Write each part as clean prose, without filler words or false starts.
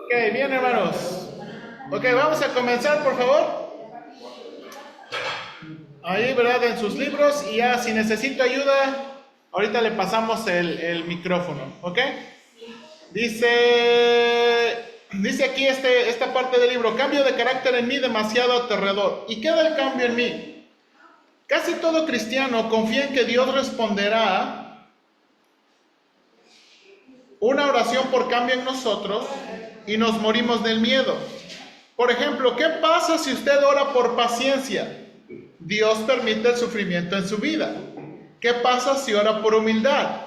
Ok, bien hermanos. Ok, vamos a comenzar por favor. Ahí, ¿verdad? En sus libros y ya si necesito ayuda, ahorita le pasamos el micrófono, ¿ok? Dice aquí esta parte del libro, cambio de carácter en mí demasiado aterrador. ¿Y qué da el cambio en mí? Casi todo cristiano confía en que Dios responderá una oración por cambio en nosotros y nos morimos del miedo. Por ejemplo, ¿qué pasa si usted ora por paciencia? Dios permite el sufrimiento en su vida. ¿Qué pasa si ora por humildad?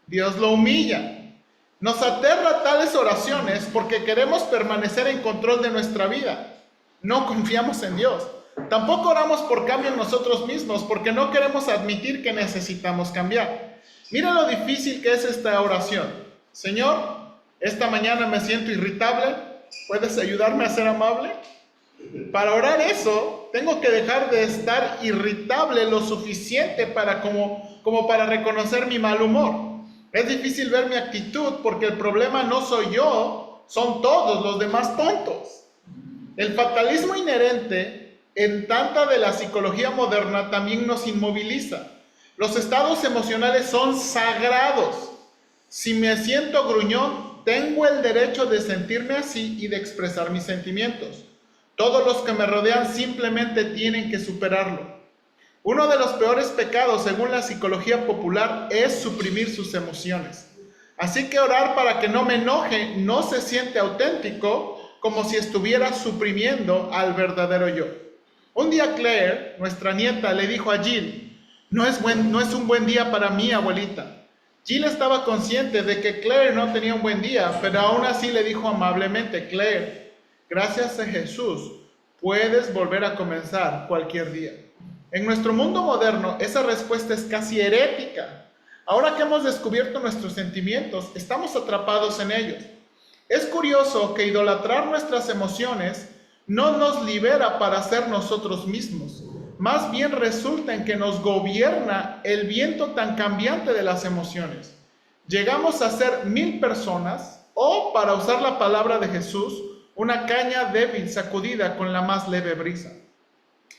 Dios lo humilla. Nos aterra tales oraciones porque queremos permanecer en control de nuestra vida. No confiamos en Dios. Tampoco oramos por cambio en nosotros mismos porque no queremos admitir que necesitamos cambiar. Mira lo difícil que es esta oración. Señor, esta mañana me siento irritable. ¿Puedes ayudarme a ser amable? Para orar eso, tengo que dejar de estar irritable lo suficiente para como para reconocer mi mal humor. Es difícil ver mi actitud porque el problema no soy yo, son todos los demás tontos. El fatalismo inherente en tanta de la psicología moderna también nos inmoviliza. Los estados emocionales son sagrados. Si me siento gruñón, tengo el derecho de sentirme así y de expresar mis sentimientos. Todos los que me rodean simplemente tienen que superarlo. Uno de los peores pecados, según la psicología popular, es suprimir sus emociones. Así que orar para que no me enoje no se siente auténtico, como si estuviera suprimiendo al verdadero yo. Un día Claire, nuestra nieta, le dijo a Jill, no es un buen día para mí, abuelita. Jill estaba consciente de que Claire no tenía un buen día, pero aún así le dijo amablemente, Claire, gracias a Jesús, puedes volver a comenzar cualquier día. En nuestro mundo moderno, esa respuesta es casi herética. Ahora que hemos descubierto nuestros sentimientos, estamos atrapados en ellos. Es curioso que idolatrar nuestras emociones no nos libera para ser nosotros mismos. Más bien resulta en que nos gobierna el viento tan cambiante de las emociones. Llegamos a ser 1000 personas o, para usar la palabra de Jesús, una caña débil sacudida con la más leve brisa.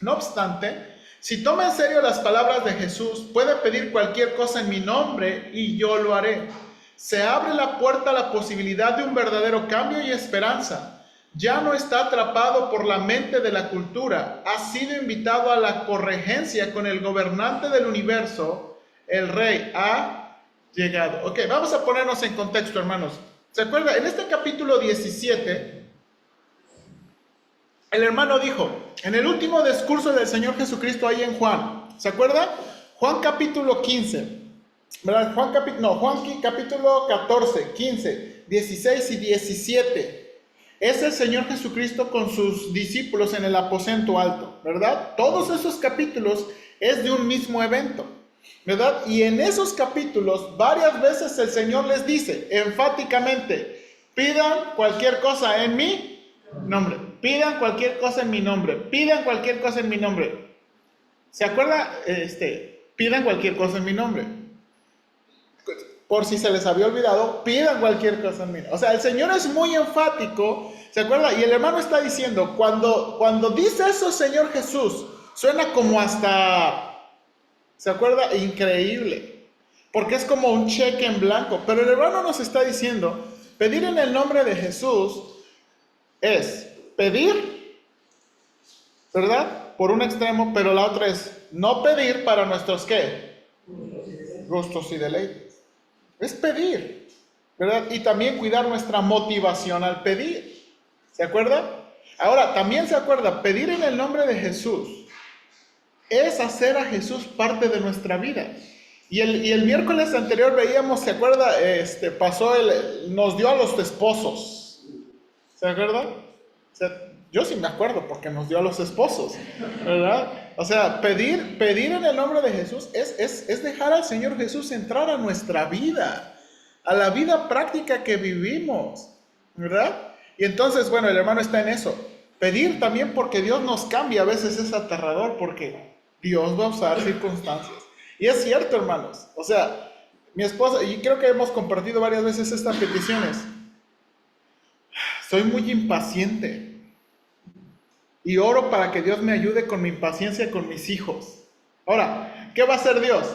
No obstante, si toma en serio las palabras de Jesús, puede pedir cualquier cosa en mi nombre y yo lo haré. Se abre la puerta a la posibilidad de un verdadero cambio y esperanza. Ya no está atrapado por la mente de la cultura, ha sido invitado a la corregencia con el gobernante del universo, el Rey ha llegado. Ok, vamos a ponernos en contexto, hermanos. ¿Se acuerda? En este capítulo 17, el hermano dijo, en el último discurso del Señor Jesucristo ahí en Juan, ¿se acuerda? Juan capítulo 15, ¿verdad? Juan capítulo 14, 15, 16 y 17. Es el Señor Jesucristo con sus discípulos en el aposento alto, ¿verdad? Todos esos capítulos es de un mismo evento, ¿verdad? Y en esos capítulos varias veces el Señor les dice enfáticamente, pidan cualquier cosa en mi nombre, pidan cualquier cosa en mi nombre, pidan cualquier cosa en mi nombre. ¿Se acuerda? Pidan cualquier cosa en mi nombre. Por si se les había olvidado, pidan cualquier cosa en mí. O sea, el Señor es muy enfático, ¿se acuerda? Y el hermano está diciendo, cuando dice eso Señor Jesús, suena como hasta, ¿se acuerda? Increíble. Porque es como un cheque en blanco. Pero el hermano nos está diciendo, pedir en el nombre de Jesús es pedir, ¿verdad? Por un extremo, pero la otra es no pedir para nuestros, ¿qué? Gustos y deleites. Es pedir, ¿verdad? Y también cuidar nuestra motivación al pedir. ¿Se acuerda? Ahora, también se acuerda, pedir en el nombre de Jesús es hacer a Jesús parte de nuestra vida. Y el miércoles anterior veíamos, ¿se acuerda? Nos dio a los esposos. ¿Se acuerda? O sea, yo sí me acuerdo porque nos dio a los esposos, ¿verdad? O sea, pedir en el nombre de Jesús es dejar al Señor Jesús entrar a nuestra vida, a la vida práctica que vivimos, ¿verdad? Y entonces, bueno, el hermano está en eso. Pedir también porque Dios nos cambia, a veces es aterrador porque Dios va a usar circunstancias. Y es cierto, hermanos. O sea, mi esposa, y creo que hemos compartido varias veces estas peticiones. soy muy impaciente. Y oro para que Dios me ayude con mi impaciencia con mis hijos. Ahora, ¿qué va a hacer Dios?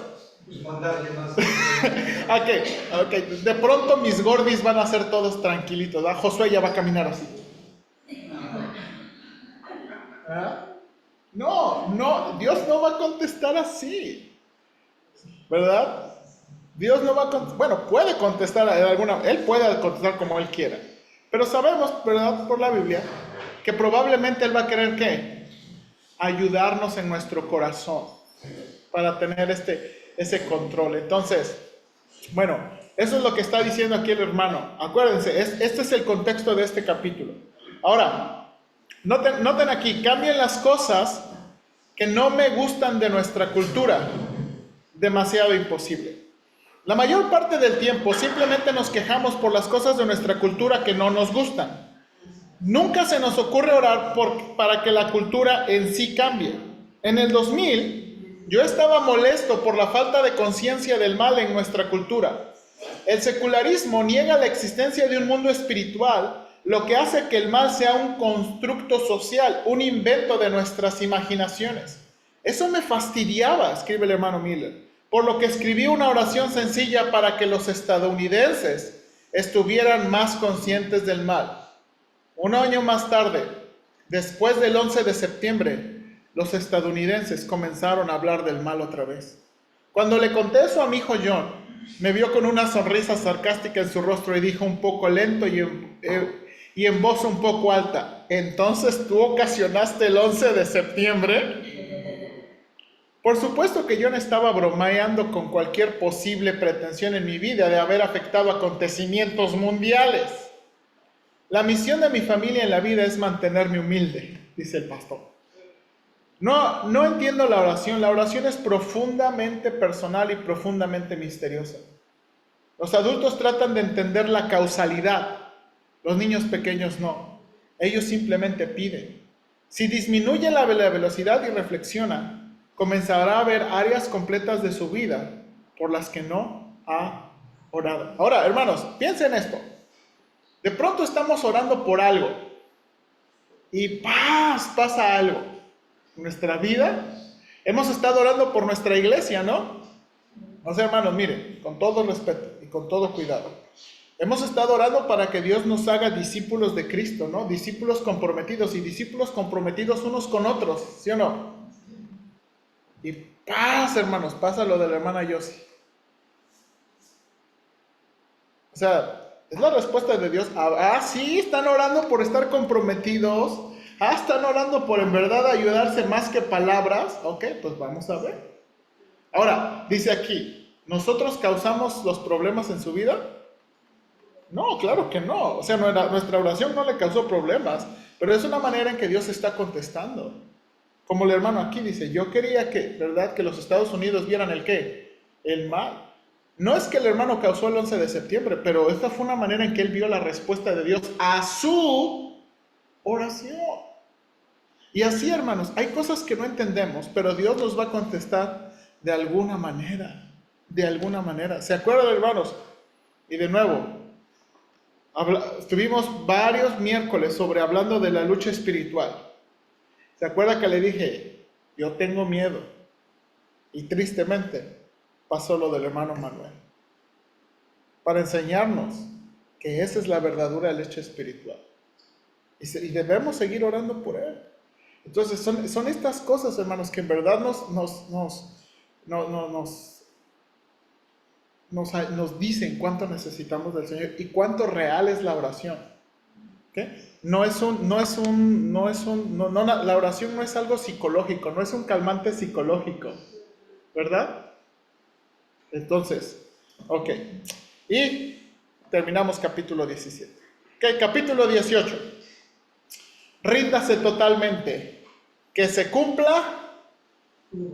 Ok, de pronto mis gordis van a ser todos tranquilitos, ¿verdad? Josué ya va a caminar así. ¿Ah? No, Dios no va a contestar así, ¿verdad? Dios no va a contestar, bueno, puede contestar Él puede contestar como Él quiera, pero sabemos, ¿verdad? Por la Biblia, que probablemente Él va a querer, ¿qué? Ayudarnos en nuestro corazón, para tener ese control. Entonces, bueno, eso es lo que está diciendo aquí el hermano. Acuérdense, este es el contexto de este capítulo. Ahora, noten aquí, cambien las cosas que no me gustan de nuestra cultura. Demasiado imposible. La mayor parte del tiempo simplemente nos quejamos por las cosas de nuestra cultura que no nos gustan. Nunca se nos ocurre orar para que la cultura en sí cambie. En el 2000, yo estaba molesto por la falta de conciencia del mal en nuestra cultura. El secularismo niega la existencia de un mundo espiritual, lo que hace que el mal sea un constructo social, un invento de nuestras imaginaciones. Eso me fastidiaba, escribe el hermano Miller, por lo que escribí una oración sencilla para que los estadounidenses estuvieran más conscientes del mal. Un año más tarde, después del 11 de septiembre, los estadounidenses comenzaron a hablar del mal otra vez. Cuando le conté eso a mi hijo John, me vio con una sonrisa sarcástica en su rostro y dijo un poco lento y en voz un poco alta: ¿entonces tú ocasionaste el 11 de septiembre? Por supuesto que John estaba bromeando con cualquier posible pretensión en mi vida de haber afectado acontecimientos mundiales. La misión de mi familia en la vida es mantenerme humilde, dice el pastor. No entiendo la oración. La oración es profundamente personal y profundamente misteriosa. Los adultos tratan de entender la causalidad. Los niños pequeños no. Ellos simplemente piden. Si disminuye la velocidad y reflexiona, comenzará a ver áreas completas de su vida por las que no ha orado. Ahora, hermanos, piensen esto. De pronto estamos orando por algo y pasa algo en nuestra vida. Hemos estado orando por nuestra iglesia, ¿no? O sea, hermanos, miren, con todo respeto y con todo cuidado. Hemos estado orando para que Dios nos haga discípulos de Cristo, ¿no? Discípulos comprometidos y discípulos comprometidos unos con otros, ¿sí o no? Y hermanos, pasa lo de la hermana Yossi. O sea, es la respuesta de Dios. Sí, están orando por estar comprometidos. Están orando por en verdad ayudarse más que palabras. Ok, pues vamos a ver. Ahora, dice aquí, ¿nosotros causamos los problemas en su vida? No, claro que no. O sea, nuestra oración no le causó problemas, pero es una manera en que Dios está contestando. Como el hermano aquí dice, yo quería que los Estados Unidos vieran el qué, el mal. No es que el hermano causó el 11 de septiembre, pero esta fue una manera en que él vio la respuesta de Dios a su oración. Y así, hermanos, hay cosas que no entendemos, pero Dios nos va a contestar de alguna manera. De alguna manera. ¿Se acuerdan, hermanos? Y de nuevo, estuvimos varios miércoles hablando de la lucha espiritual. ¿Se acuerda que le dije, yo tengo miedo? Y tristemente pasó lo del hermano Manuel. Para enseñarnos que esa es la verdadera leche espiritual. Y debemos seguir orando por él. Entonces son estas cosas, hermanos, que en verdad nos dicen cuánto necesitamos del Señor y cuánto real es la oración. ¿Okay? La oración no es algo psicológico, no es un calmante psicológico, ¿verdad? Entonces, ok. Y terminamos capítulo 17. Ok, capítulo 18. Ríndase totalmente. Que se cumpla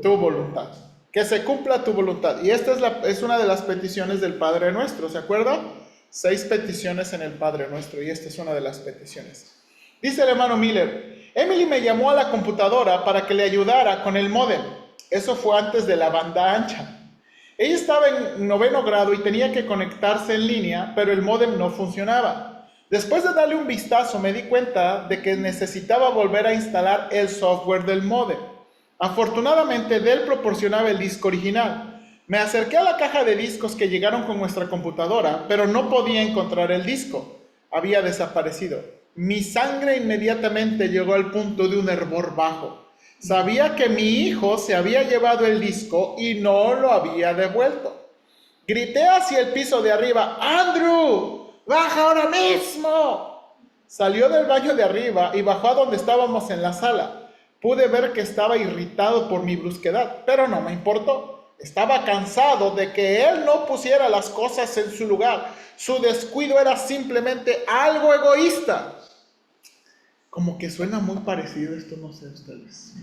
tu voluntad. Que se cumpla tu voluntad. Y esta es una de las peticiones del Padre Nuestro, ¿se acuerda? 6 peticiones en el Padre Nuestro, y esta es una de las peticiones. Dice el hermano Miller, Emily me llamó a la computadora para que le ayudara con el módem. Eso fue antes de la banda ancha. Ella estaba en 9º grado y tenía que conectarse en línea, pero el módem no funcionaba. Después de darle un vistazo, me di cuenta de que necesitaba volver a instalar el software del módem. Afortunadamente, Dell proporcionaba el disco original. Me acerqué a la caja de discos que llegaron con nuestra computadora, pero no podía encontrar el disco. Había desaparecido. Mi sangre inmediatamente llegó al punto de un hervor bajo. Sabía que mi hijo se había llevado el disco y no lo había devuelto. Grité hacia el piso de arriba: ¡Andrew! ¡Baja ahora mismo! Salió del baño de arriba y bajó a donde estábamos en la sala. Pude ver que estaba irritado por mi brusquedad, pero no me importó. Estaba cansado de que él no pusiera las cosas en su lugar. Su descuido era simplemente algo egoísta. Como que suena muy parecido esto, no sé ustedes.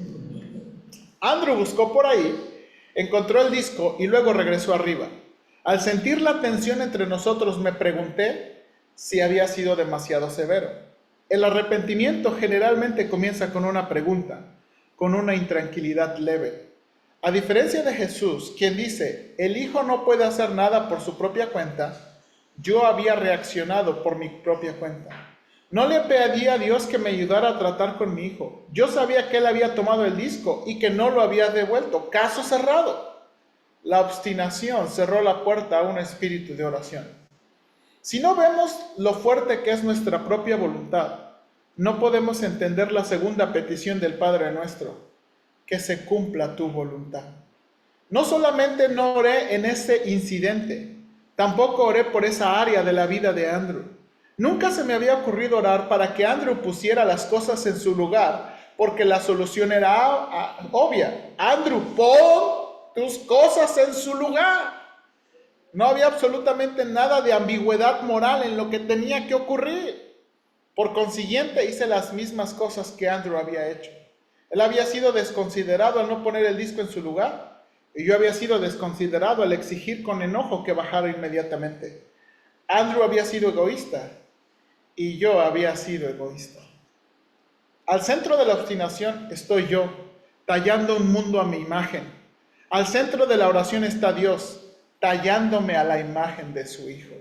Andrew buscó por ahí, encontró el disco y luego regresó arriba. Al sentir la tensión entre nosotros, me pregunté si había sido demasiado severo. El arrepentimiento generalmente comienza con una pregunta, con una intranquilidad leve. A diferencia de Jesús, quien dice: el Hijo no puede hacer nada por su propia cuenta, yo había reaccionado por mi propia cuenta. No le pedí a Dios que me ayudara a tratar con mi hijo. Yo sabía que él había tomado el disco y que no lo había devuelto. Caso cerrado. La obstinación cerró la puerta a un espíritu de oración. Si no vemos lo fuerte que es nuestra propia voluntad, no podemos entender la segunda petición del Padre Nuestro: que se cumpla tu voluntad. No solamente no oré en ese incidente, tampoco oré por esa área de la vida de Andrew. Nunca se me había ocurrido orar para que Andrew pusiera las cosas en su lugar, porque la solución era obvia. Andrew, pon tus cosas en su lugar. No había absolutamente nada de ambigüedad moral en lo que tenía que ocurrir. Por consiguiente, hice las mismas cosas que Andrew había hecho. Él había sido desconsiderado al no poner el disco en su lugar, y yo había sido desconsiderado al exigir con enojo que bajara inmediatamente. Andrew había sido egoísta, y yo había sido egoísta. Al centro de la obstinación estoy yo, tallando un mundo a mi imagen. Al centro de la oración está Dios, tallándome a la imagen de su Hijo.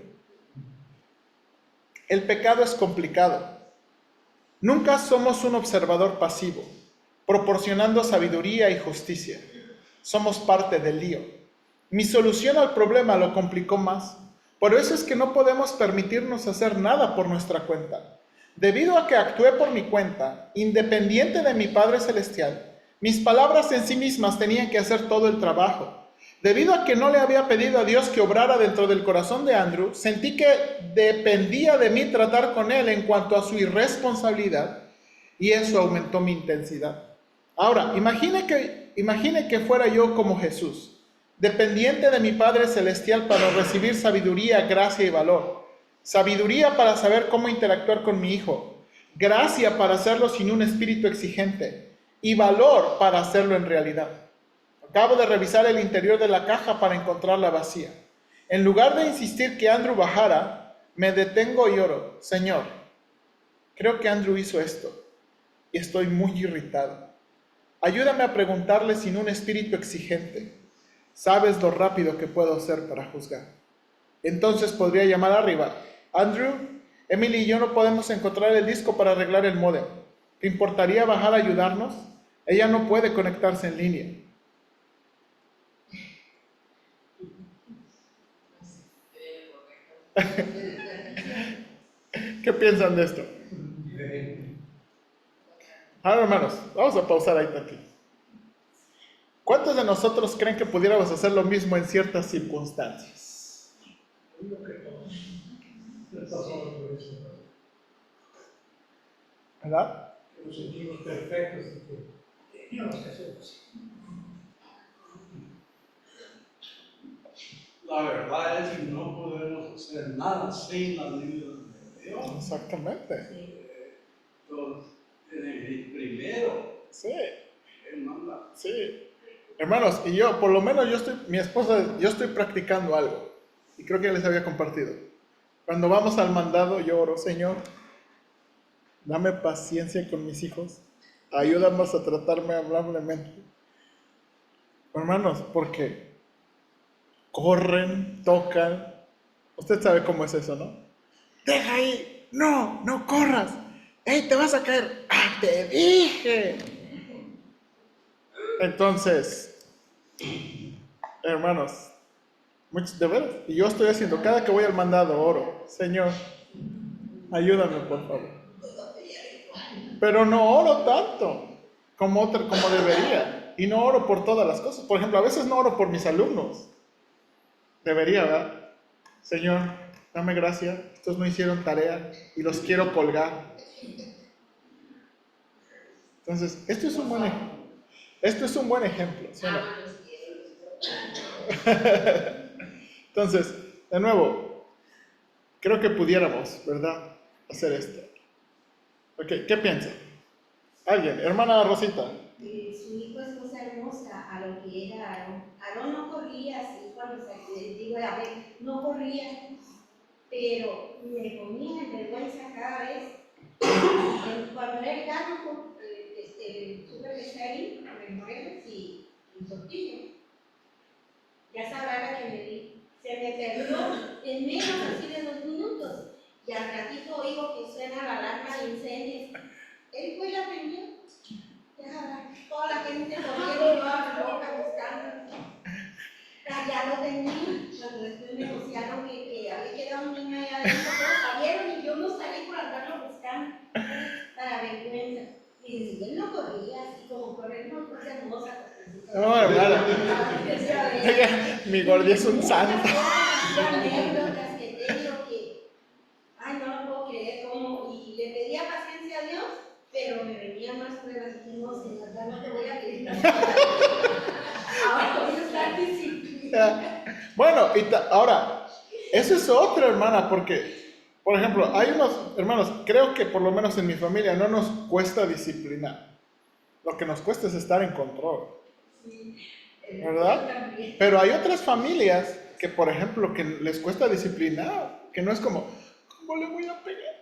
El pecado es complicado. Nunca somos un observador pasivo, proporcionando sabiduría y justicia. Somos parte del lío. Mi solución al problema lo complicó más. Por eso es que no podemos permitirnos hacer nada por nuestra cuenta. Debido a que actué por mi cuenta, independiente de mi Padre Celestial, mis palabras en sí mismas tenían que hacer todo el trabajo. Debido a que no le había pedido a Dios que obrara dentro del corazón de Andrew, sentí que dependía de mí tratar con él en cuanto a su irresponsabilidad, y eso aumentó mi intensidad. Ahora, imagine que fuera yo como Jesús, dependiente de mi Padre Celestial para recibir sabiduría, gracia y valor. Sabiduría para saber cómo interactuar con mi hijo, gracia para hacerlo sin un espíritu exigente y valor para hacerlo en realidad. Acabo de revisar el interior de la caja para encontrarla vacía. En lugar de insistir que Andrew bajara, me detengo y oro: Señor, creo que Andrew hizo esto y estoy muy irritado. Ayúdame a preguntarle sin un espíritu exigente. Sabes lo rápido que puedo ser para juzgar. Entonces podría llamar arriba: Andrew, Emily y yo no podemos encontrar el disco para arreglar el módem. ¿Te importaría bajar a ayudarnos? Ella no puede conectarse en línea. ¿Qué piensan de esto? Ahora, hermanos, vamos a pausar ahí tantito. ¿Cuántos de nosotros creen que pudiéramos hacer lo mismo en ciertas circunstancias? ¿Verdad? Nos sentimos perfectos y que teníamos que hacerlo así. La verdad es que no podemos hacer nada sin la ayuda de Dios. Exactamente. Entonces, tiene que ir primero. Sí. Él manda. Sí. Hermanos, y yo, por lo menos mi esposa, yo estoy practicando algo. Y creo que les había compartido. Cuando vamos al mandado, yo oro: Señor, dame paciencia con mis hijos. Ayúdanos a tratarme amablemente. Hermanos, porque corren, tocan. Usted sabe cómo es eso, ¿no? Deja ahí. no corras. ¡Ey, te vas a caer! ¡Ah, te dije! Entonces, hermanos, de veras, y yo estoy haciendo, cada que voy al mandado oro, Señor, ayúdame por favor. Pero no oro tanto como debería. Y no oro por todas las cosas. Por ejemplo, a veces no oro por mis alumnos. Debería, ¿verdad? Señor, dame gracia, estos no hicieron tarea y los quiero colgar. Entonces, esto es un buen ejemplo, ¿sí o no? Entonces, de nuevo, creo que pudiéramos, ¿verdad?, hacer esto. Okay, ¿qué piensa? ¿Alguien? Hermana Rosita. Su hijo es cosa hermosa a lo que era Aarón. Aarón no corría así cuando digo, a ver, no corría, pero me ponía en vergüenza cada vez. Cuando era el carro, súper que está ahí, con Morelos y Tortillo, ya sabrá la que me di. Se me perdió en menos así de 2 minutos. Y al ratito oigo que suena la alarma de incendios. Él fue y la prendió. Ya, toda la gente corriendo, toda loca buscando. Ya lo tenía. Cuando después me negociaron que había quedado un niño allá adentro, todos salieron y yo no salí por andarlo buscando. Para vergüenza. Y él no corría así como correr, no cosa hermosa. No, hermana. Mi Gordi es un santo. Anécdotas que tengo que, ay, no lo puedo creer, como, y le pedía paciencia a Dios, pero me venía más pruebas y no, Señor, ya no te voy a pedir más. Ahora voy a estar disciplina. Bueno, ahora, eso es otra, hermana, porque, por ejemplo, hay unos hermanos, creo que por lo menos en mi familia no nos cuesta disciplinar. Lo que nos cuesta es estar en control. ¿Verdad? Pero hay otras familias que, por ejemplo, que les cuesta disciplinar, que no es como, ¿cómo le voy a pegar?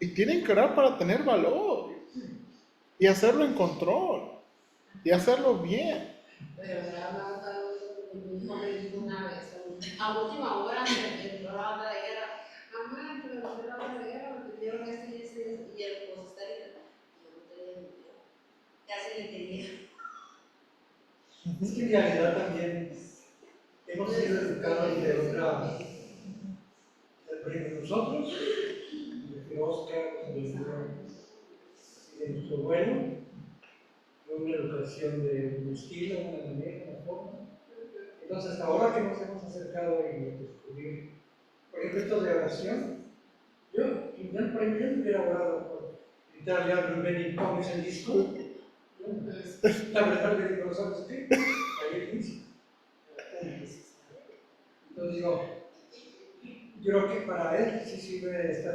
Y tienen que orar para tener valor y hacerlo en control y hacerlo bien. Pero mi hijo me dijo una vez, a última hora me entró la hora de guerra, mamá, pero no la hora de guerra, me pidieron esto y esto y el pues está ahí, yo no tenía miedo, casi le tenía. Es que en realidad también hemos sido educados de otra. Por ejemplo, nosotros, de Oscar, de nuestro abuelo, fue una educación de un estilo, una manera, una forma. Entonces, hasta ahora que nos hemos acercado y descubrir, por ejemplo, esto de oración, yo por ejemplo, no hubiera orado por gritarle a Rubén y pones el disco. La verdad que digo, ¿sabes qué? Ahí inicia. Entonces digo, yo creo que para él sí sirve estos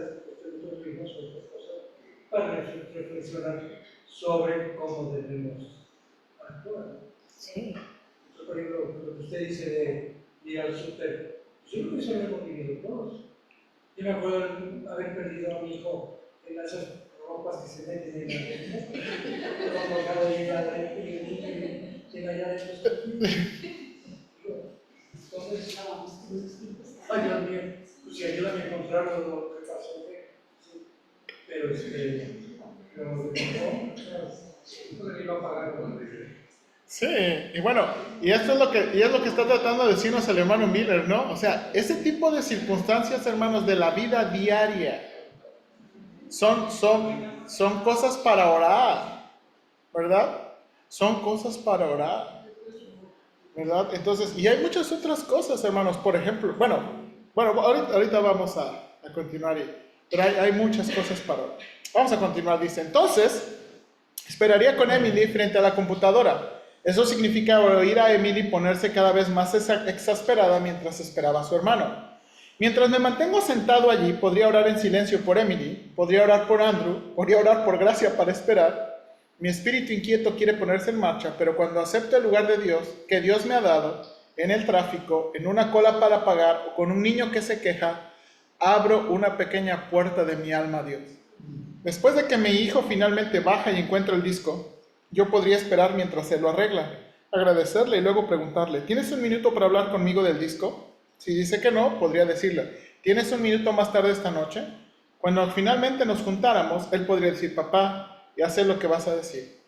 libros o estas cosas para reflexionar sobre cómo debemos actuar. Sí. Por ejemplo, lo que usted dice de ir al súper, yo creo que eso lo hemos vivido todos. Yo me acuerdo de haber perdido a mi hijo en esas ropas que se meten en la ropa colgada y allá adentro. Entonces, ay Dios mío, pues si ayúdame a encontrar lo que pasó, sí. Pero no le iba a pagar, ¿no? Sí, y bueno, y esto es lo que está tratando de decirnos el hermano Miller, ¿no? O sea, ese tipo de circunstancias, hermanos, de la vida diaria, son cosas para orar, ¿verdad? Son cosas para orar, ¿verdad? Entonces, y hay muchas otras cosas, hermanos, por ejemplo, bueno, ahorita vamos a continuar, pero hay muchas cosas para orar. Vamos a continuar, dice, entonces, esperaría con Emily frente a la computadora. Eso significa oír a Emily ponerse cada vez más exasperada mientras esperaba a su hermano. Mientras me mantengo sentado allí, podría orar en silencio por Emily, podría orar por Andrew, podría orar por gracia para esperar. Mi espíritu inquieto quiere ponerse en marcha, pero cuando acepto el lugar de Dios, que Dios me ha dado, en el tráfico, en una cola para pagar o con un niño que se queja, abro una pequeña puerta de mi alma a Dios. Después de que mi hijo finalmente baja y encuentra el disco, yo podría esperar mientras se lo arregla, agradecerle y luego preguntarle, ¿tienes un minuto para hablar conmigo del disco? Si dice que no, podría decirle, ¿tienes un minuto más tarde esta noche? Cuando finalmente nos juntáramos, él podría decir, papá, ya sé lo que vas a decir.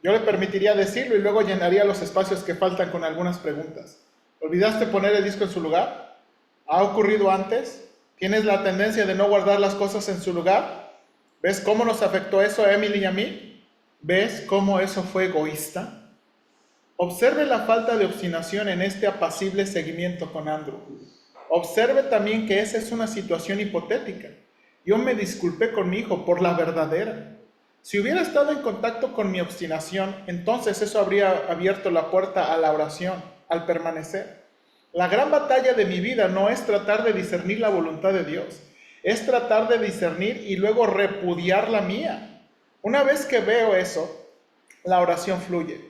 Yo le permitiría decirlo y luego llenaría los espacios que faltan con algunas preguntas. ¿Olvidaste poner el disco en su lugar? ¿Ha ocurrido antes? ¿Tienes la tendencia de no guardar las cosas en su lugar? ¿Ves cómo nos afectó eso a Emily y a mí? ¿Ves cómo eso fue egoísta? Observe la falta de obstinación en este apacible seguimiento con Andrew. Observe también que esa es una situación hipotética. Yo me disculpé con mi hijo por la verdadera. Si hubiera estado en contacto con mi obstinación, entonces eso habría abierto la puerta a la oración, al permanecer. La gran batalla de mi vida no es tratar de discernir la voluntad de Dios, es tratar de discernir y luego repudiar la mía. Una vez que veo eso, la oración fluye.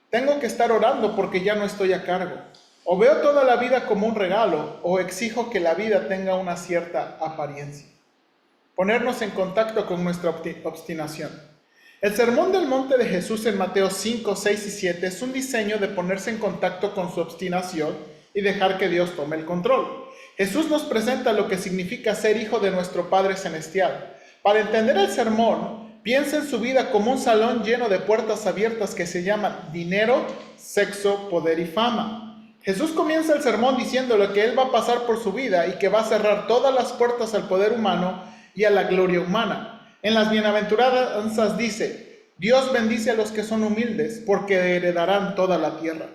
Tengo que estar orando porque ya no estoy a cargo. O veo toda la vida como un regalo, o exijo que la vida tenga una cierta apariencia. Ponernos en contacto con nuestra obstinación. El sermón del monte de Jesús en Mateo 5, 6 y 7 es un diseño de ponerse en contacto con su obstinación y dejar que Dios tome el control. Jesús nos presenta lo que significa ser hijo de nuestro Padre Celestial. Para entender el sermón, piensa en su vida como un salón lleno de puertas abiertas que se llaman dinero, sexo, poder y fama. Jesús comienza el sermón diciéndole que Él va a pasar por su vida y que va a cerrar todas las puertas al poder humano y a la gloria humana. En las bienaventuranzas dice, Dios bendice a los que son humildes porque heredarán toda la tierra.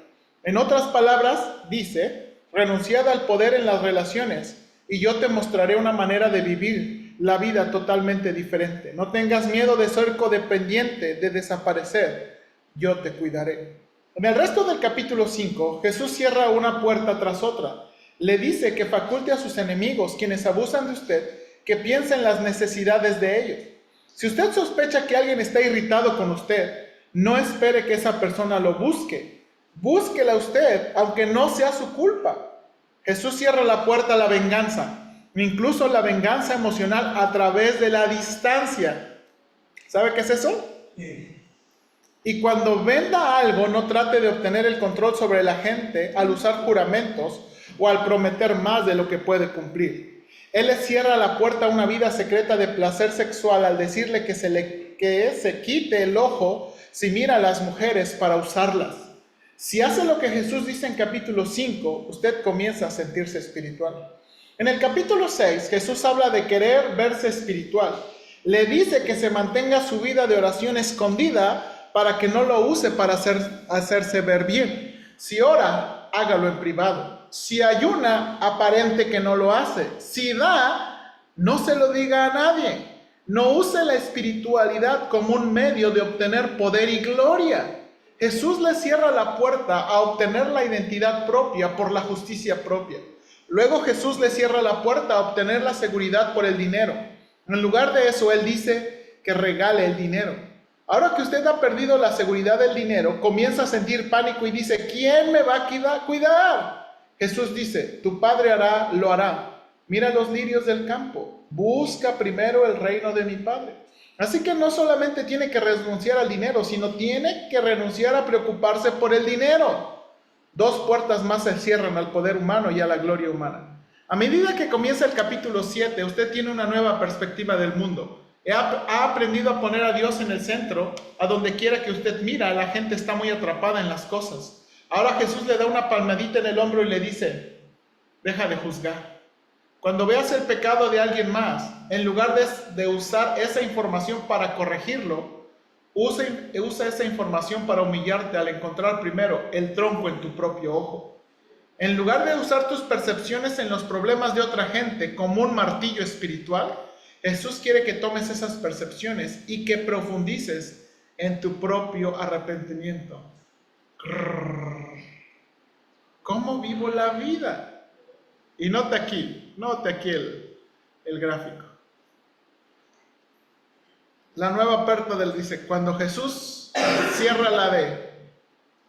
En otras palabras, dice, renunciad al poder en las relaciones y yo te mostraré una manera de vivir la vida totalmente diferente. No tengas miedo de ser codependiente, de desaparecer. Yo te cuidaré. En el resto del capítulo 5, Jesús cierra una puerta tras otra. Le dice que faculte a sus enemigos, quienes abusan de usted, que piensen en las necesidades de ellos. Si usted sospecha que alguien está irritado con usted, no espere que esa persona lo busque. Búsquela usted, aunque no sea su culpa. Jesús cierra la puerta a la venganza, incluso la venganza emocional a través de la distancia. ¿Sabe qué es eso? Y cuando venda algo, no trate de obtener el control sobre la gente al usar juramentos o al prometer más de lo que puede cumplir. Él le cierra la puerta a una vida secreta de placer sexual al decirle que se quite el ojo si mira a las mujeres para usarlas. Si hace lo que Jesús dice en capítulo 5, usted comienza a sentirse espiritual. En el capítulo 6, Jesús habla de querer verse espiritual. Le dice que se mantenga su vida de oración escondida para que no lo use para hacerse ver bien. Si ora, hágalo en privado. Si ayuna, aparente que no lo hace. Si da, no se lo diga a nadie. No use la espiritualidad como un medio de obtener poder y gloria. Jesús le cierra la puerta a obtener la identidad propia por la justicia propia. Luego Jesús le cierra la puerta a obtener la seguridad por el dinero. En lugar de eso, Él dice que regale el dinero. Ahora que usted ha perdido la seguridad del dinero, comienza a sentir pánico y dice, ¿quién me va a cuidar? Jesús dice, tu Padre lo hará. Mira los lirios del campo. Busca primero el reino de mi Padre. Así que no solamente tiene que renunciar al dinero, sino tiene que renunciar a preocuparse por el dinero. 2 puertas más se cierran al poder humano y a la gloria humana. A medida que comienza el capítulo 7, usted tiene una nueva perspectiva del mundo. Ha aprendido a poner a Dios en el centro. A donde quiera que usted mira, la gente está muy atrapada en las cosas. Ahora Jesús le da una palmadita en el hombro y le dice, deja de juzgar. Cuando veas el pecado de alguien más, en lugar de usar esa información para corregirlo, usa esa información para humillarte al encontrar primero el tronco en tu propio ojo. En lugar de usar tus percepciones en los problemas de otra gente como un martillo espiritual, Jesús quiere que tomes esas percepciones y que profundices en tu propio arrepentimiento. ¿Cómo vivo la vida? Y note aquí el gráfico. La nueva puerta dice, cuando Jesús cierra la de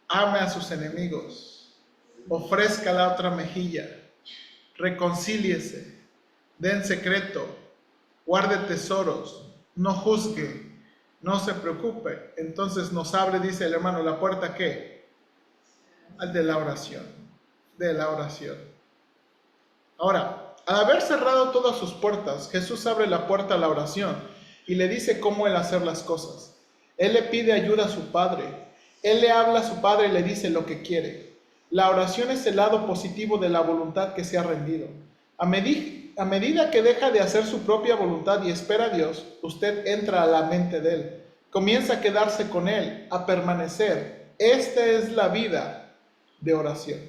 ame a sus enemigos, ofrezca la otra mejilla, reconcíliese, dé en secreto, guarde tesoros, no juzgue, no se preocupe. Entonces nos abre, dice el hermano, la puerta ¿qué? Al de la oración, Ahora, Al haber cerrado todas sus puertas, Jesús abre la puerta a la oración y le dice cómo él hacer las cosas. Él le pide ayuda a su Padre. Él le habla a su Padre y le dice lo que quiere. La oración es el lado positivo de la voluntad que se ha rendido. A medida que deja de hacer su propia voluntad y espera a Dios, usted entra a la mente de Él. Comienza a quedarse con Él, a permanecer. Esta es la vida de oración.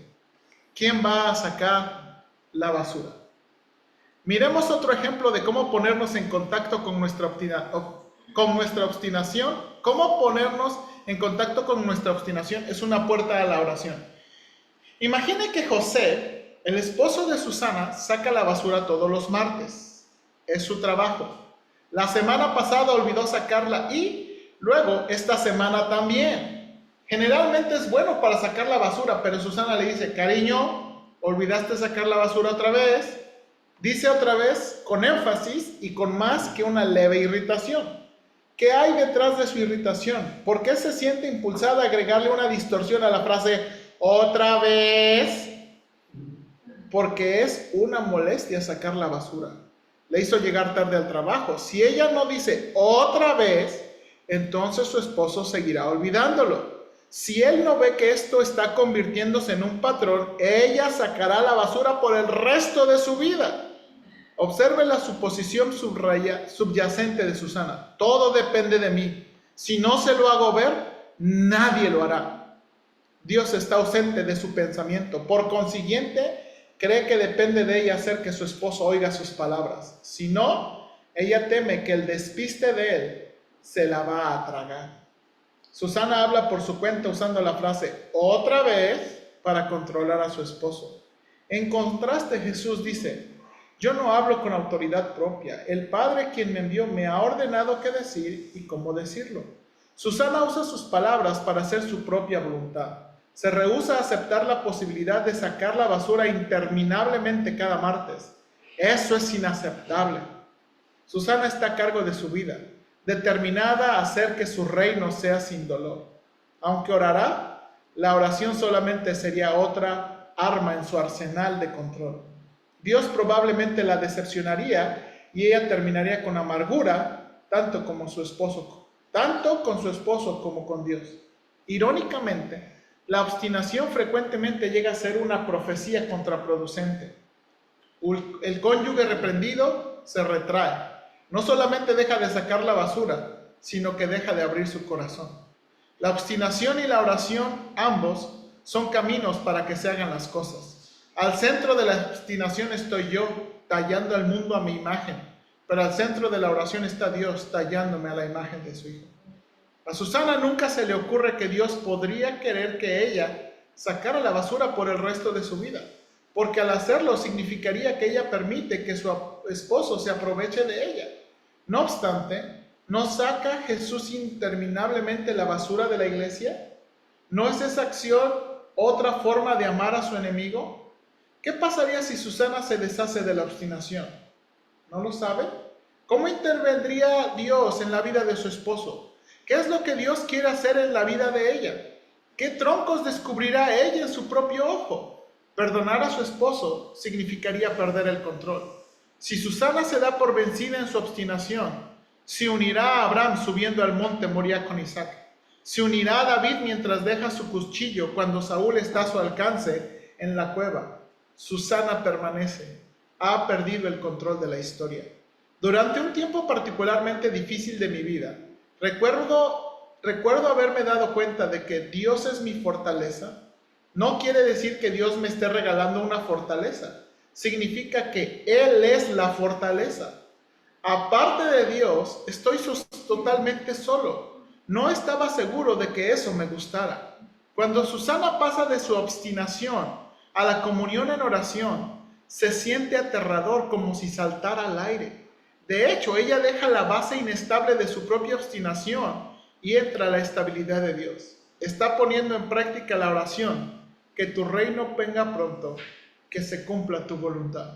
¿Quién va a sacar la basura? Miremos otro ejemplo de cómo ponernos en contacto con nuestra obstinación. Cómo ponernos en contacto con nuestra obstinación es una puerta a la oración. Imagine que José, el esposo de Susana, saca la basura todos los martes. Es su trabajo. La semana pasada olvidó sacarla y luego esta semana también. Generalmente es bueno para sacar la basura, pero Susana le dice, cariño, olvidaste sacar la basura otra vez. Dice otra vez con énfasis y con más que una leve irritación. ¿Qué hay detrás de su irritación? ¿Por qué se siente impulsada a agregarle una distorsión a la frase otra vez? Porque es una molestia sacar la basura. Le hizo llegar tarde al trabajo. Si ella no dice otra vez, entonces su esposo seguirá olvidándolo. Si él no ve que esto está convirtiéndose en un patrón, ella sacará la basura por el resto de su vida. Observe la suposición subyacente de Susana. Todo depende de mí. Si no se lo hago ver, nadie lo hará. Dios está ausente de su pensamiento. Por consiguiente, cree que depende de ella hacer que su esposo oiga sus palabras. Si no, ella teme que el despiste de él se la va a tragar. Susana habla por su cuenta usando la frase otra vez para controlar a su esposo. En contraste, Jesús dice, yo no hablo con autoridad propia. El Padre quien me envió me ha ordenado qué decir y cómo decirlo. Susana usa sus palabras para hacer su propia voluntad. Se rehúsa a aceptar la posibilidad de sacar la basura interminablemente cada martes. Eso es inaceptable. Susana está a cargo de su vida, determinada a hacer que su reino sea sin dolor. Aunque orará, la oración solamente sería otra arma en su arsenal de control. Dios probablemente la decepcionaría y ella terminaría con amargura, tanto con su esposo como con Dios. Irónicamente, la obstinación frecuentemente llega a ser una profecía contraproducente. El cónyuge reprendido se retrae. No solamente deja de sacar la basura, sino que deja de abrir su corazón. La obstinación y la oración, ambos, son caminos para que se hagan las cosas. Al centro de la obstinación estoy yo, tallando al mundo a mi imagen, pero al centro de la oración está Dios, tallándome a la imagen de su Hijo. A Susana nunca se le ocurre que Dios podría querer que ella sacara la basura por el resto de su vida, porque al hacerlo significaría que ella permite que su esposo se aproveche de ella. No obstante, ¿no saca Jesús interminablemente la basura de la iglesia? ¿No es esa acción otra forma de amar a su enemigo? ¿Qué pasaría si Susana se deshace de la obstinación? ¿No lo sabe? ¿Cómo intervendría Dios en la vida de su esposo? ¿Qué es lo que Dios quiere hacer en la vida de ella? ¿Qué troncos descubrirá ella en su propio ojo? Perdonar a su esposo significaría perder el control. Si Susana se da por vencida en su obstinación, se unirá a Abraham subiendo al monte Moría con Isaac. Se unirá a David mientras deja su cuchillo cuando Saúl está a su alcance en la cueva. Susana permanece, ha perdido el control de la historia. Durante un tiempo particularmente difícil de mi vida, recuerdo haberme dado cuenta de que Dios es mi fortaleza. No quiere decir que Dios me esté regalando una fortaleza. Significa que Él es la fortaleza. Aparte de Dios, estoy totalmente solo. No estaba seguro de que eso me gustara. Cuando Susana pasa de su obstinación a la comunión en oración, se siente aterrador, como si saltara al aire. De hecho, ella deja la base inestable de su propia obstinación y entra a la estabilidad de Dios. Está poniendo en práctica la oración: que tu reino venga pronto, que se cumpla tu voluntad.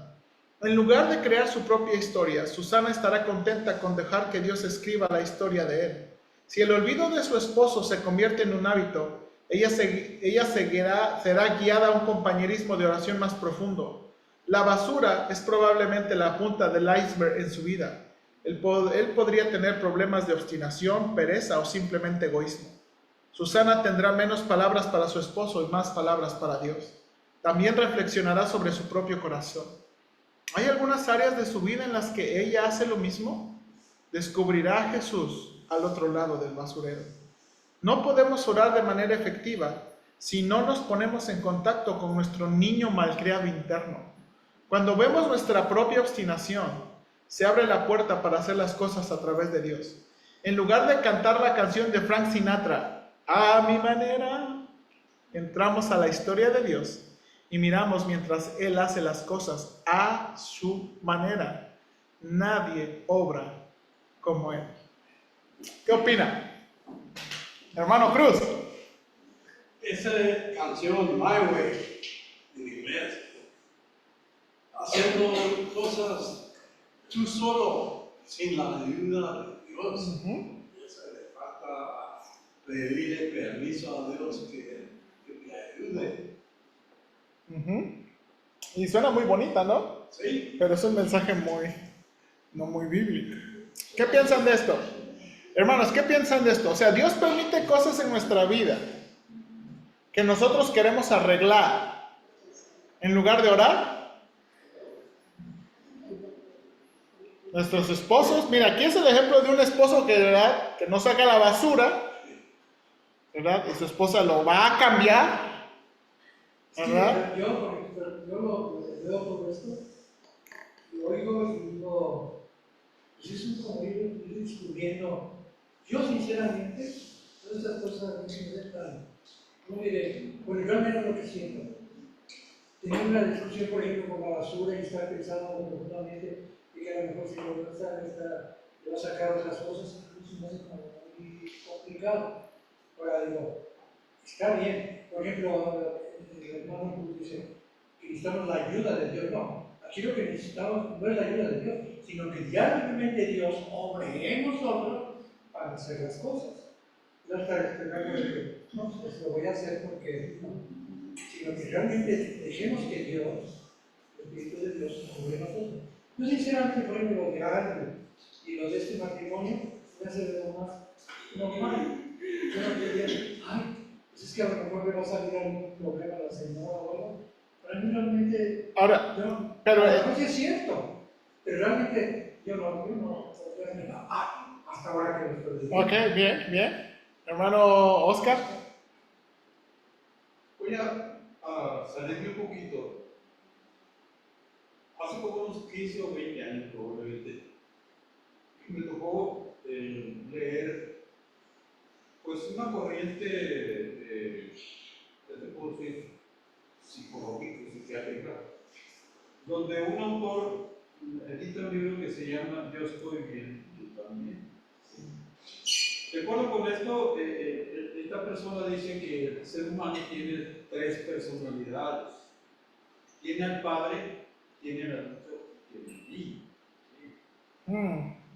En lugar de crear su propia historia, Susana estará contenta con dejar que Dios escriba la historia de él. Si el olvido de su esposo se convierte en un hábito, ella será guiada a un compañerismo de oración más profundo. La basura es probablemente la punta del iceberg en su vida. Él podría tener problemas de obstinación, pereza o simplemente egoísmo. Susana tendrá menos palabras para su esposo y más palabras para Dios. También reflexionará sobre su propio corazón. ¿Hay algunas áreas de su vida en las que ella hace lo mismo? Descubrirá a Jesús al otro lado del basurero. No podemos orar de manera efectiva si no nos ponemos en contacto con nuestro niño malcriado interno. Cuando vemos nuestra propia obstinación, se abre la puerta para hacer las cosas a través de Dios. En lugar de cantar la canción de Frank Sinatra, a mi manera, entramos a la historia de Dios y miramos mientras Él hace las cosas a su manera. Nadie obra como Él. ¿Qué opina? Hermano Cruz. Esa canción, My Way, en inglés, haciendo cosas tú solo, sin la ayuda de Dios. Eso le falta pedirle permiso a Dios que te ayude. Y suena muy bonita, ¿no? Sí. Pero es un mensaje no muy bíblico. ¿Qué piensan de esto? Hermanos, ¿qué piensan de esto? O sea, Dios permite cosas en nuestra vida que nosotros queremos arreglar en lugar de orar. Nuestros esposos, mira, aquí es el ejemplo de un esposo que, ¿verdad?, que no saca la basura, ¿verdad? Y su esposa lo va a cambiar, ¿verdad? Sí, yo lo veo por esto, lo oigo y digo, pues es un como ir descubriendo. Yo sinceramente, todas estas cosas no me dejan, no diré, bueno, yo al menos lo que siento. Tener una discusión, por ejemplo, con la basura y estar pensando profundamente y que a lo mejor si lo va a sacar otras cosas, incluso me hace como muy complicado. Ahora digo, está bien, por ejemplo, el hermano dice que necesitamos la ayuda de Dios. No, aquí lo que necesitamos no es la ayuda de Dios, sino que diariamente Dios obre en nosotros para hacer las cosas. No estar esperando de que, no, pues lo voy a hacer porque, sino que realmente dejemos que Dios, el Espíritu de Dios, obre en nosotros. Yo sinceramente, por ejemplo, lo de Álvaro y lo de este matrimonio, me hace ver lo más normal. Yo no quería, ay, pues es que a lo mejor me va a salir algún problema a la señora o algo. Para mí realmente, Ahora, yo, pero no sé si es cierto, pero realmente yo no, hasta ahora que lo estoy diciendo. ok, bien. Hermano Oscar. Voy a salirme un poquito. Hace como unos 15 o 20 años probablemente, me tocó leer pues una corriente ¿qué te puedo decir? Psicológica, psiquiátrica, donde un autor edita un libro que se llama Yo estoy bien, yo también. De acuerdo con esto, esta persona dice que el ser humano tiene 3 personalidades. Tiene al padre, tiene al adulto, tiene al niño.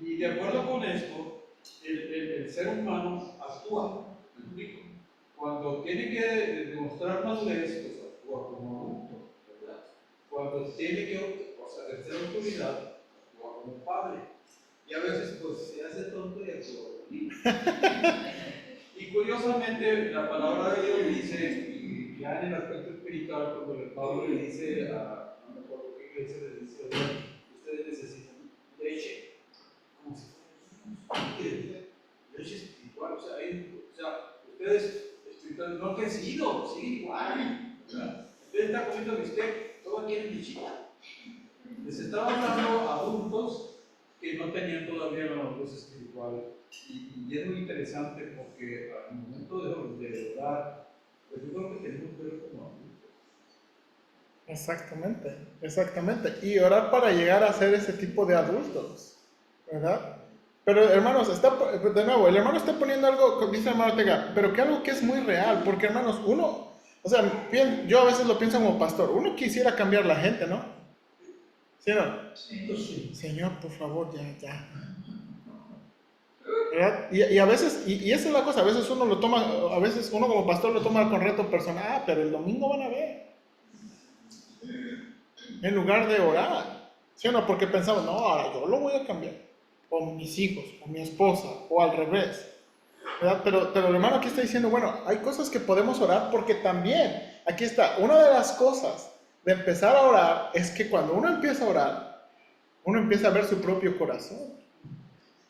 Y de acuerdo con esto, el ser humano actúa, ¿me explico? Cuando tiene que demostrar madurez, pues actúa como adulto, ¿verdad? Cuando tiene que ejercer autoridad, actúa como padre. Y a veces pues se hace tonto y actúa como niño. Y curiosamente la palabra de Dios dice, y ya en el aspecto espiritual, cuando Pablo le dice no me acuerdo qué iglesia le dice, ustedes necesitan leche, como si fuera leche espiritual, o sea, ustedes espirituales no han crecido, siguen igual, ¿verdad? Ustedes están comiendo bistec, todos quieren lechita. Les estaba hablando a adultos que no tenían todavía la madurez espiritual. Y es muy interesante porque al momento de orar, pues yo creo que tenemos que ver como adultos. Exactamente. Y orar para llegar a ser ese tipo de adultos, ¿verdad? Pero hermanos, de nuevo, el hermano está poniendo algo, dice el hermano Ortega, pero que algo que es muy real, porque hermanos, uno, o sea, yo a veces lo pienso como pastor, uno quisiera cambiar la gente, ¿no? ¿Sí o no? Sí. Señor, por favor, ya. ¿Verdad? Y a veces, y esa es la cosa, a veces uno como pastor lo toma con reto personal, pero el domingo van a ver. en lugar de orar. ¿Sí o no? Porque pensamos, no, ahora yo lo voy a cambiar. O mis hijos, o mi esposa, o al revés. ¿Verdad? Pero el hermano aquí está diciendo, bueno, hay cosas que podemos orar porque también, aquí está, una de las cosas de empezar a orar es que cuando uno empieza a orar, uno empieza a ver su propio corazón.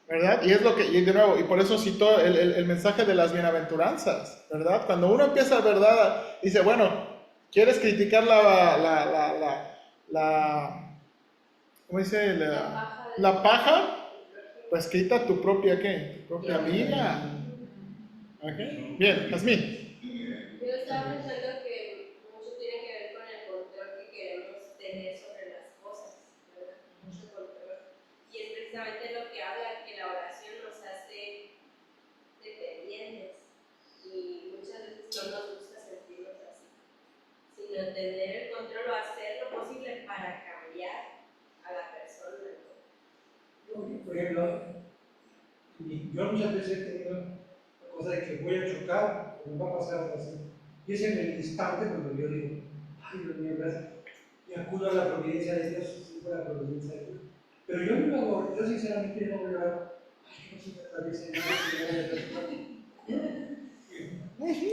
¿Verdad? Y es lo que, y de nuevo, y por eso citó el mensaje de las bienaventuranzas, ¿verdad? Cuando uno empieza, ¿verdad? Dice, bueno, ¿quieres criticar ¿cómo dice? La paja? Pues quita tu propia, ¿qué? Tu propia viga. ¿Ok? Bien, Jazmín. Yo estaba pensando que mucho tiene que ver con el control que queremos tener sobre las cosas, ¿verdad? Mucho control. Y es precisamente lo que habla, que la oración nos hace dependientes. Y muchas veces no nos gusta sentirnos así, sino tener el control o hacer lo posible para cambiar a la persona. Por ejemplo, yo muchas veces he tenido la cosa de que voy a chocar, o me va a pasar algo así. Y es en el instante cuando yo digo, ay Dios mío, gracias. Y acudo a la providencia de Dios, si fuera la providencia de Dios. Pero yo no lo hago, yo sinceramente no voy a orar, ay, que no se me atraviese nada,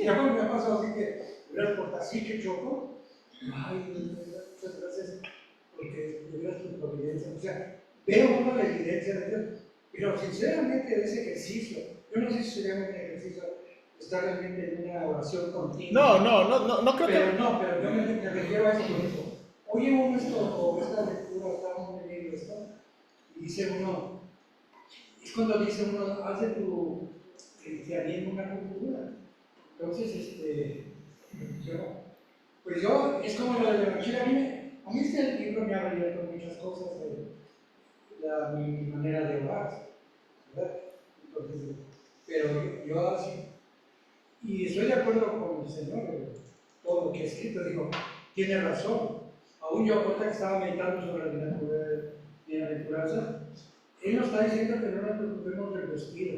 ya cuando me ha pasado así que, verás, por así que choco, ay, Dios mío, muchas gracias, porque de veras tu providencia. O sea, veo uno la evidencia de Dios, pero sinceramente de ese ejercicio, yo no sé si se llama un ejercicio, estar realmente en una oración continua. No creo Pero que... no, pero yo me refiero a eso por eso. Oye uno esto, o esta lectura, estamos leyendo esto, y dice uno, es cuando dice uno, haz de tu cristianismo una cultura. Entonces, es como lo de la mochila. A mí este libro me ha abierto muchas cosas de mi manera de orar, ¿verdad? Entonces, pero yo así, y estoy de acuerdo con el Señor, todo lo que ha escrito, digo, tiene razón. Aún yo, ahorita que estaba meditando sobre la bienaventuranza, Él nos está diciendo que no nos preocupemos del vestido,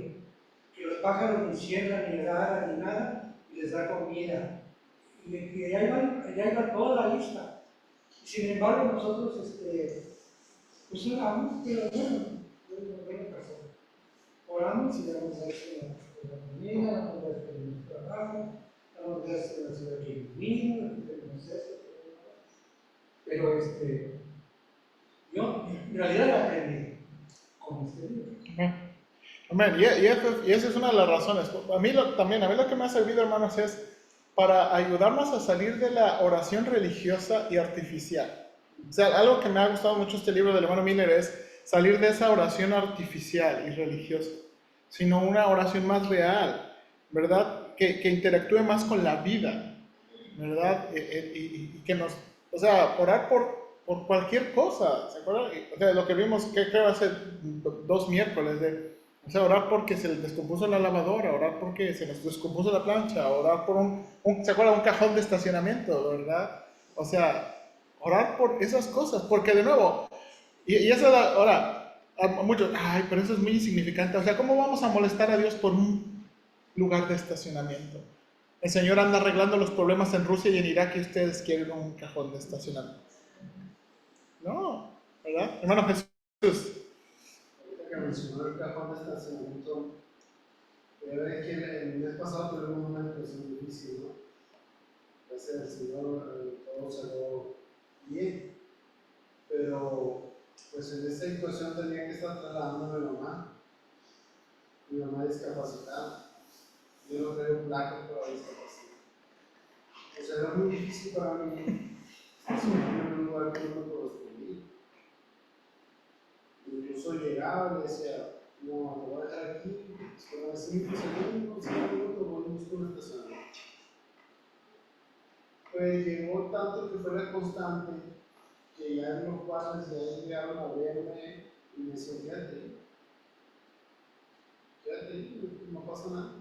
que los pájaros ni siembran, ni aran, ni nada, y les da comida. Y allá iba toda la lista. Y sin embargo, nosotros, pues oramos, pero bueno persona. Oramos y damos gracias por la comida, damos gracias por el trabajo, damos gracias por la ciudad que vivimos, que tenemos esto, pero yo en realidad lo aprendí con este libro. Amén. Y esa es una de las razones. A mí lo que me ha servido, hermanos, es para ayudarnos a salir de la oración religiosa y artificial. O sea, algo que me ha gustado mucho este libro del hermano Miller es salir de esa oración artificial y religiosa, sino una oración más real, ¿verdad? Que interactúe más con la vida, ¿verdad? Y que nos, o sea, orar por cualquier cosa, ¿se acuerdan? O sea, lo que vimos, que creo hace 2 miércoles, o sea, orar porque se les descompuso la lavadora, orar porque se les descompuso la plancha, orar por ¿se acuerdan? Un cajón de estacionamiento, ¿verdad? O sea, orar por esas cosas, porque de nuevo, y eso ahora, a muchos, ay, pero eso es muy insignificante, o sea, ¿cómo vamos a molestar a Dios por un lugar de estacionamiento? El Señor anda arreglando los problemas en Rusia y en Irak y ustedes quieren un cajón de estacionamiento. No, ¿verdad? Hermano Jesús. Ahorita que mencionó el cajón de estacionamiento, es que el mes pasado tuvimos una impresión difícil, ¿no? Gracias al Señor todo salió bien, pero pues en esa situación tenía que estar trasladando a mi mamá discapacitada. Yo no traigo placas para discapacidad. O sea, era muy difícil para mí estacionarme en un lugar que no me correspondía. Incluso llegaba y le decía, no, te voy a dejar aquí, pero a 5 segundos, 5 minutos, voy a buscar un estacionamiento. Pues llegó tanto que fue la constante que ya los padres ya llegaron a verme y me decían, quédate ahí, no pasa nada,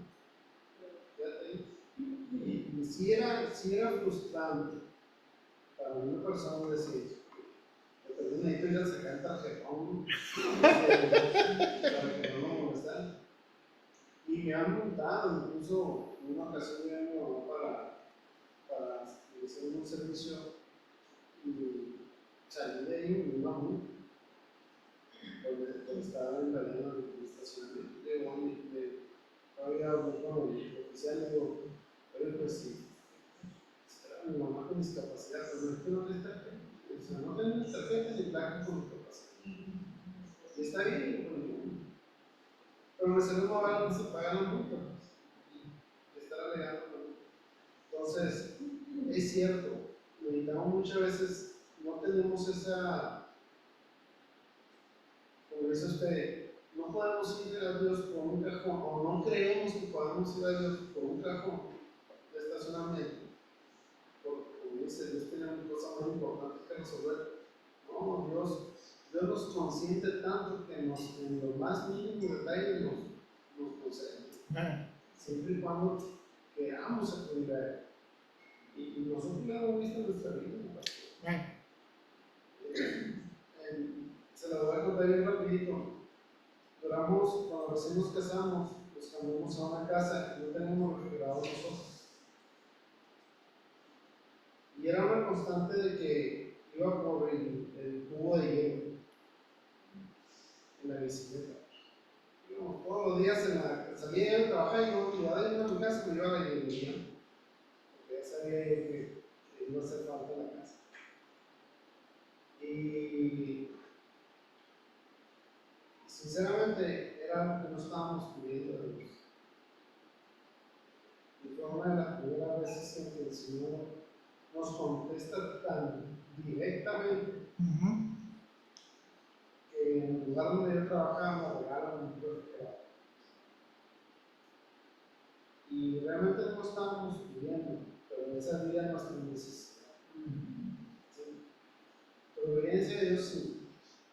quédate ahí. Y si era frustrante para una persona decir, pero necesito ir a sacar el tarjetón para que no me molesten. Y me han montado, incluso en una ocasión ya me mamá para hacer un servicio y salí de ahí y me iba muy, donde estaba invadiendo el estacionamiento. Llegó y todavía hablé con el oficial y digo, oye, pues sí, era mi mamá con discapacidad, pero es que no tiene tarjeta. O sea, no tengo tarjeta ni placa con discapacidad. Y está bien, digo, pero me salió más barato se paga la multa, pues, y estar alegando con él. Entonces, es cierto, meditamos muchas veces, no tenemos esa, como dice usted, no podemos ir a Dios por un cajón, o no creemos que podamos ir a Dios por un cajón de estacionamiento, porque como dice, Dios tiene una cosa más importante que resolver. No, Dios nos consiente tanto que en los más mínimos detalles nos concede, siempre y cuando queramos acudir a Él. Y nosotros lo hemos visto en nuestra vida, ¿no? Se lo voy a contar bien rapidito. Cuando recién nos casamos, nos cambiamos a una casa y no teníamos refrigerador nosotros. Y era una constante de que iba por el cubo de hielo en la bicicleta. Yo, todos los días salía yo a trabajar y no iba a ir a mi casa, me iba a la hierbería, porque ya sabía yo que iba a hacer falta la casa. Y sinceramente era algo que no estábamos pidiendo de Dios. Y fue una de las primeras veces en que el Señor nos contesta tan directamente que en el lugar donde yo trabajaba me regalaron un refrigerador. Y realmente no estábamos pidiendo, pero esa era nuestra necesidad. ¿Sí? Providencia de Dios sí,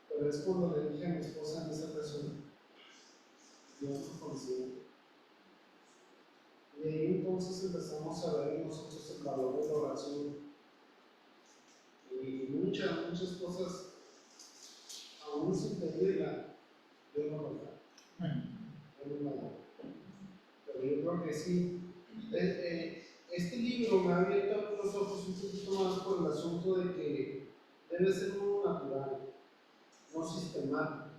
pero es cuando le dije a mi esposa en esa ocasión, Dios nos consigue. Y ahí entonces empezamos a ver nosotros el valor de la oración. Y muchas cosas, aún sin pedirla, Dios nos lo da. Dios nos la da. Pero yo creo que sí. Este libro me ha abierto los ojos un poquito más por el asunto de que debe ser uno natural, no sistemático.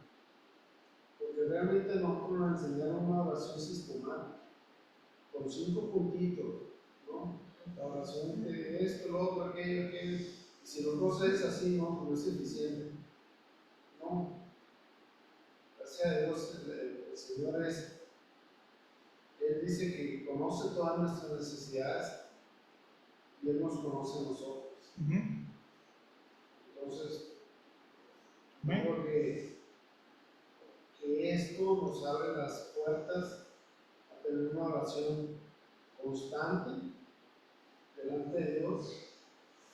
Porque realmente no nos enseñaron una oración sistemática, con 5 puntitos, ¿no? La oración de esto, lo otro, aquello. Y si no lo haces así, no es suficiente. No. Gracias a Dios, el Señor Él dice que conoce todas nuestras necesidades y Él nos conoce a nosotros. Entonces, yo creo que esto nos abre las puertas a tener una oración constante delante de Dios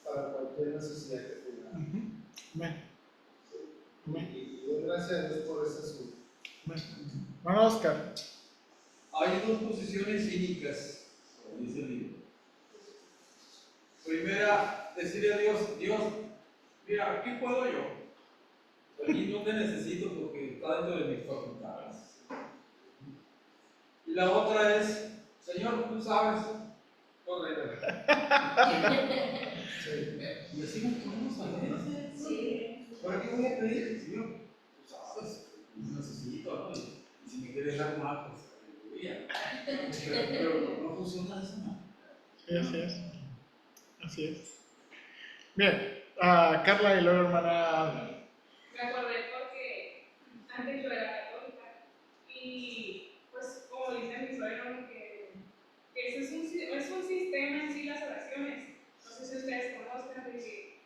para cualquier necesidad que tengamos. Y doy gracias a Dios por ese asunto. Bueno, Oscar. Hay dos posiciones cínicas, como dice el libro. Primera, decirle a Dios, Dios, mira, aquí puedo yo. Aquí no te necesito porque está dentro de mis facultades. Y la otra es, Señor, tú sabes, corre. Y así nos ponemos a veces. Sí. ¿Para qué voy a pedir? Señor, tú sabes, necesito, ¿no? Y si me quieres dar más, pues, aleluya. Pero no funciona eso, ¿no? Sí, así es. Así es. Bien, Carla y luego hermana. Me acordé porque antes yo era católica y pues como dice mi suegro, ¿no? que ese es un sistema en sí las oraciones. No sé si ustedes conozcan de que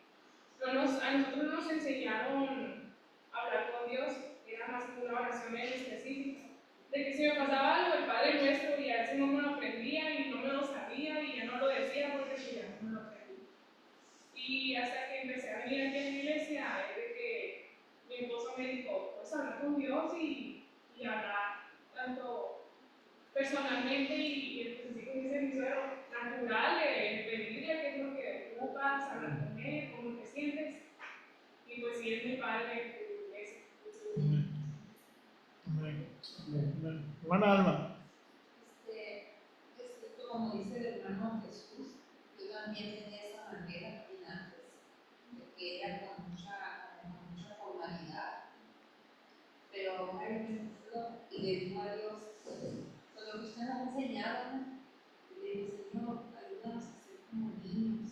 a nosotros nos enseñaron a hablar con Dios, era más que una oración en específica. De que si me pasaba algo, el Padre Nuestro, y a veces no me lo aprendía y no me lo sabía y ya no lo decía porque pues, ya no me lo aprendí. Y hasta que empecé a venir aquí a la iglesia, es de que mi esposo me dijo, pues hablar con Dios y hablar tanto personalmente y así como dice mi suegro, natural, de pedirle qué es lo que ocupas, hablar con él, cómo te sientes. Y pues sí, es mi padre de la iglesia. Hermana Alma. Como dice el hermano Jesús, yo también tenía esa manera bien antes, de que era con mucha le digo a Dios, pues lo que usted nos ha enseñado, ¿no? Y le digo, Señor, ayúdanos a ser como niños,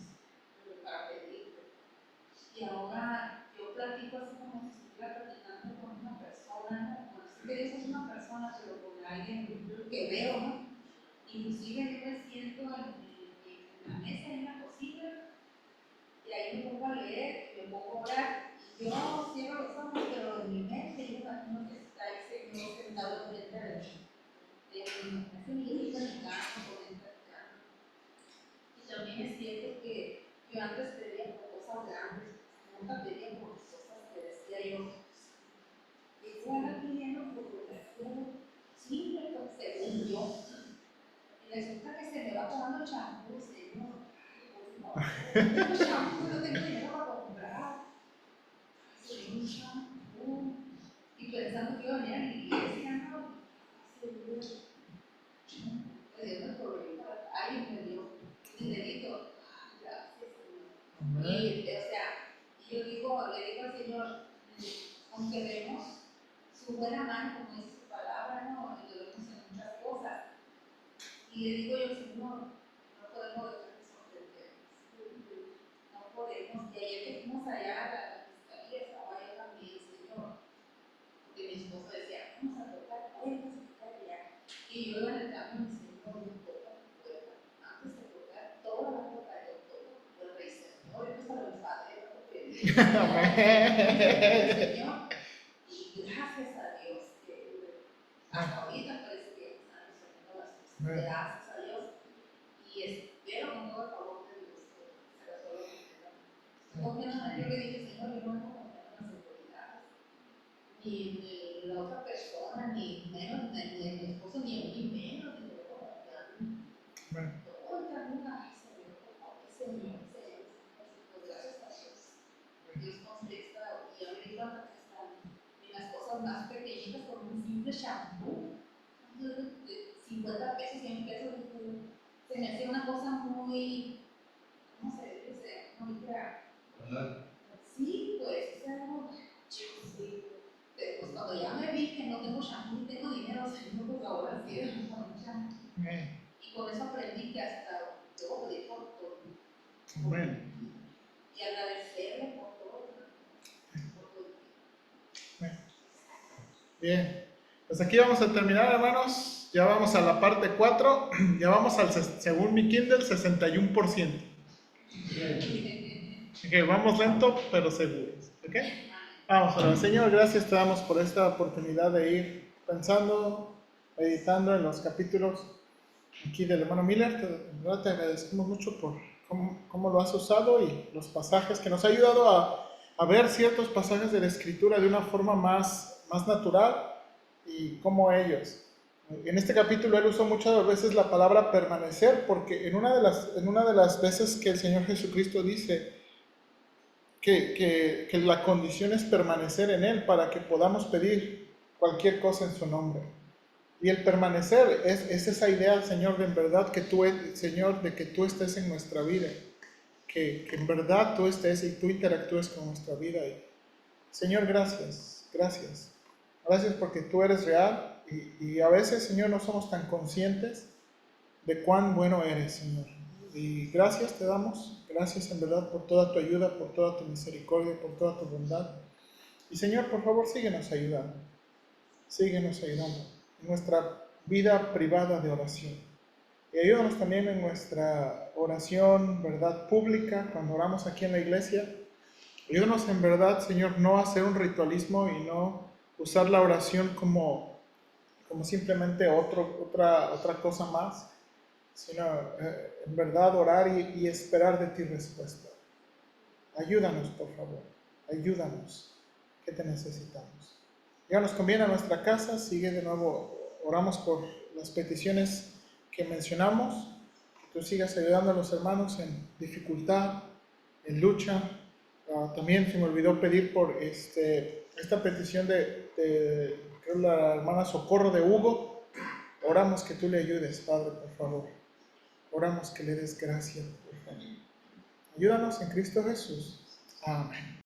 para pedirte. Y ahora yo platico así como si estuviera platicando con una persona, ¿no? Bueno, sí que Dios es una persona, pero con alguien que veo, ¿no? Inclusive yo me siento en la mesa, en la cocina, y ahí me pongo a leer, y me pongo a orar. Y yo cierro los ojos, pero en mi mente yo imagino que está el Señor sentado frente a mí. Ese niñito en mi cama, con esta cama. Y también es cierto que yo antes pedía por cosas grandes, nunca pedía por cosas que decía yo. Y fue ahora pidiendo por oración simple, según yo. Y resulta que se me va tomando champú, Señor. No tengo champú, no tengo dinero para comprar. Un champú. Y pensando que iba a venir a la iglesia, ¿no? Seguro. Me dio alguien me dio un dinerito. Gracias, Señor. Y, o sea, yo digo, le digo al Señor, aunque vemos su buena mano, como dice su palabra, ¿no? Y lo vemos en muchas cosas. Y le digo yo, Señor, no podemos dejar de sorprendernos. No podemos. Y ayer que fuimos allá a la fiscalía, estaba yo también, Señor. Porque mi esposo decía, vamos a tocar allá. Y yo en el camino, Señor, no toca mi puerta. Antes de tocar toda la puerta, yo toco mi puerta y Señor, yo hasta lo enfadé, no te pedí. Señor, y gracias a Dios que hasta ahorita parece que están resolviendo las cosas. Gracias a Dios. Y espero con todo el favor de Dios que se resuelva el problema. Confiando en Dios que dije, Señor, yo no ando confiando en las autoridades, ni la otra persona, ni menos, ni mi esposo, ni a mí menos, ni yo confiando. Todo el camino a Señor, por favor, Señor, Señor, pues gracias a Dios. Dios nos presta y abrir hasta que están en las cosas más pequeñitas con un simple shampoo. De 50 pesos, 100 pesos, se me hacía una cosa muy, ¿cómo se dice? Muy clara. Sí, pues, o sea, no, sí. Pero pues cuando ya me vi que no tengo shampoo y tengo dinero, Señor, pues ahora sí, con un shampoo. Y con eso aprendí que hasta debo pedir por todo. Y agradecerle por todo. Bien, pues aquí vamos a terminar, hermanos. Ya vamos a la parte 4. Ya vamos al, según mi Kindle, 61%. Ok, vamos lento, pero seguros. ¿Ok? Vamos a ver, Señor, gracias te damos por esta oportunidad de ir pensando, meditando en los capítulos aquí del hermano Miller. De verdad te agradecemos mucho por cómo lo has usado y los pasajes que nos ha ayudado a ver ciertos pasajes de la Escritura de una forma más natural y como ellos. En este capítulo él usó muchas veces la palabra permanecer, porque en una de las veces que el Señor Jesucristo dice que la condición es permanecer en Él para que podamos pedir cualquier cosa en su nombre. Y el permanecer es esa idea, Señor, de en verdad que tú, Señor, de que tú estés en nuestra vida, que en verdad tú estés y tú interactúes con nuestra vida. Y, Señor, gracias, gracias. Gracias porque tú eres real y a veces, Señor, no somos tan conscientes de cuán bueno eres, Señor. Y gracias te damos, gracias en verdad por toda tu ayuda, por toda tu misericordia, por toda tu bondad. Y Señor, por favor, síguenos ayudando en nuestra vida privada de oración. Y ayúdanos también en nuestra oración, verdad, pública, cuando oramos aquí en la iglesia. Ayúdanos en verdad, Señor, no hacer un ritualismo y no usar la oración como simplemente otra cosa más, sino en verdad orar y esperar de ti respuesta. Ayúdanos, por favor, ayúdanos, que te necesitamos. Ya nos conviene a nuestra casa, sigue de nuevo, oramos por las peticiones que mencionamos, que tú sigas ayudando a los hermanos en dificultad, en lucha. También se me olvidó pedir por esta petición de la hermana Socorro de Hugo. Oramos que tú le ayudes, Padre, por favor. Oramos que le des gracia, por favor. Ayúdanos en Cristo Jesús. Amén.